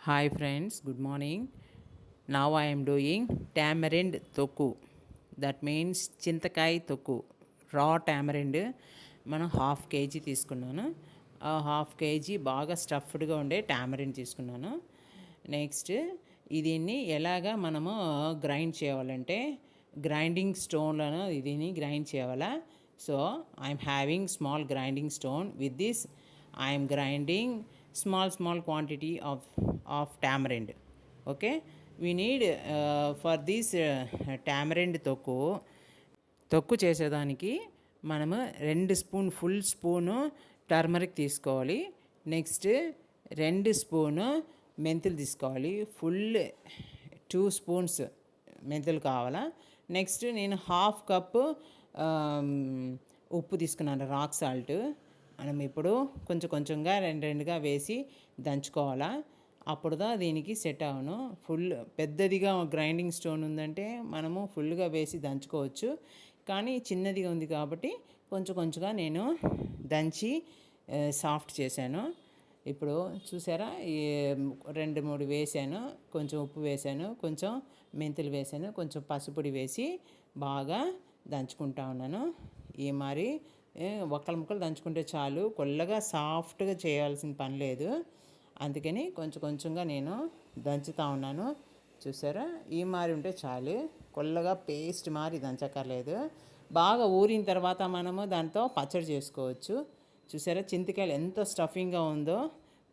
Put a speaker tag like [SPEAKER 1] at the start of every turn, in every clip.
[SPEAKER 1] Hi friends, good morning. Now I am doing tamarind tokku. That means చింతకాయ తొక్కు. రా tamarind మనం half KG తీసుకున్నాను. ఆ హాఫ్ కేజీ బాగా స్టఫ్డ్గా ఉండే టామరిండ్ తీసుకున్నాను. నెక్స్ట్ దీన్ని ఎలాగా మనము గ్రైండ్ చేయాలంటే గ్రైండింగ్ స్టోన్లను దీన్ని గ్రైండ్ చేయాలా. So I'm having small grinding stone. With this I'm grinding small quantity of tamarind. Okay, we need for this tamarind తొక్కు చేసేదానికి మనము 2 స్పూన్ ఫుల్ స్పూను టర్మరిక్ తీసుకోవాలి. నెక్స్ట్ 2 స్పూను మెంతులు తీసుకోవాలి. ఫుల్ 2 స్పూన్స్ మెంతులు కావాలా. నెక్స్ట్ నేను హాఫ్ కప్పు ఉప్పు తీసుకున్నాను, రాక్ సాల్ట్. మనం ఇప్పుడు కొంచెంగా రెండుగా వేసి దంచుకోవాలా. అప్పుడుదా దీనికి సెట్ అవును. ఫుల్ పెద్దదిగా గ్రైండింగ్ స్టోన్ ఉందంటే మనము ఫుల్గా వేసి దంచుకోవచ్చు. కానీ చిన్నదిగా ఉంది కాబట్టి కొంచెంగా నేను దంచి సాఫ్ట్ చేశాను. ఇప్పుడు చూసారా, 2-3 వేసాను. కొంచెం ఉప్పు వేసాను, కొంచెం మెంతులు వేసాను, కొంచెం పసుపుడి వేసి బాగా దంచుకుంటా ఉన్నాను. ఈ మరి ఒక్కల ముక్కలు దంచుకుంటే చాలు, కొల్లగా సాఫ్ట్గా చేయాల్సిన పని లేదు. అందుకని కొంచెంగా నేను దంచుతూ ఉన్నాను. చూసారా, ఈ మారి ఉంటే చాలు, కొల్లగా పేస్ట్ మారి దంచక్కర్లేదు. బాగా ఊరిన తర్వాత మనము దాంతో పచ్చడి చేసుకోవచ్చు. చూసారా, చింతకాయలు ఎంత స్టఫింగ్గా ఉందో,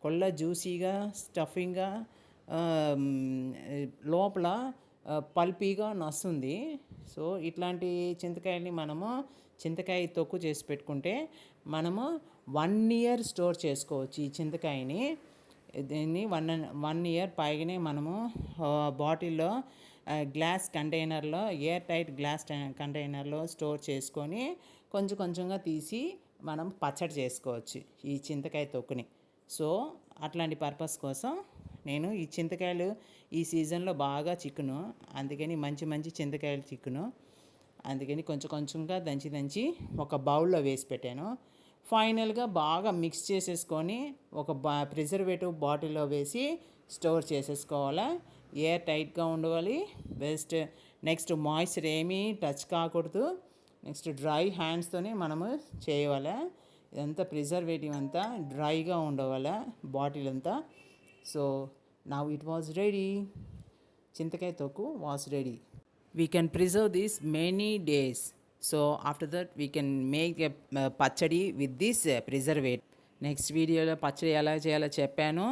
[SPEAKER 1] కొల్ల జ్యూసీగా స్టఫింగ్గా, లోపల పల్పీగా నస్తుంది. సో ఇట్లాంటి చింతకాయల్ని మనము చింతకాయ తొక్కు చేసి పెట్టుకుంటే మనము 1 ఇయర్ స్టోర్ చేసుకోవచ్చు. ఈ చింతకాయని దీన్ని 1 ఇయర్ పైగానే మనము బాటిల్లో గ్లాస్ కంటైనర్లో, ఎయిర్ టైట్ గ్లాస్ కంటైనర్లో స్టోర్ చేసుకొని కొంచెంగా తీసి మనం పచ్చడి చేసుకోవచ్చు ఈ చింతకాయ తొక్కుని. సో అట్లాంటి పర్పస్ కోసం నేను ఈ చింతకాయలు ఈ సీజన్లో బాగా చిక్కును, అందుకని మంచి చింతకాయలు చిక్కును. అందుకని కొంచెంగా దంచి ఒక బౌల్లో వేసి పెట్టాను. ఫైనల్గా బాగా మిక్స్ చేసేసుకొని ఒక ప్రిజర్వేటివ్ బాటిల్లో వేసి స్టోర్ చేసేసుకోవాలా. ఎయిర్ టైట్గా ఉండాలి. నెక్స్ట్ మాయిశ్చర్ ఏమీ టచ్ కాకూడదు. నెక్స్ట్ డ్రై హ్యాండ్స్తోనే మనము చేయాలా. ఇదంతా ప్రిజర్వేటివ్ అంతా డ్రైగా ఉండవాలా బాటిల్ అంతా. So now it was ready. చింతకాయ తొక్కు was ready. We can preserve this many days. So after that we can make a pachadi with this preservative. Next వీడియోలో పచ్చడి ఎలా చేయాలో చెప్పాను.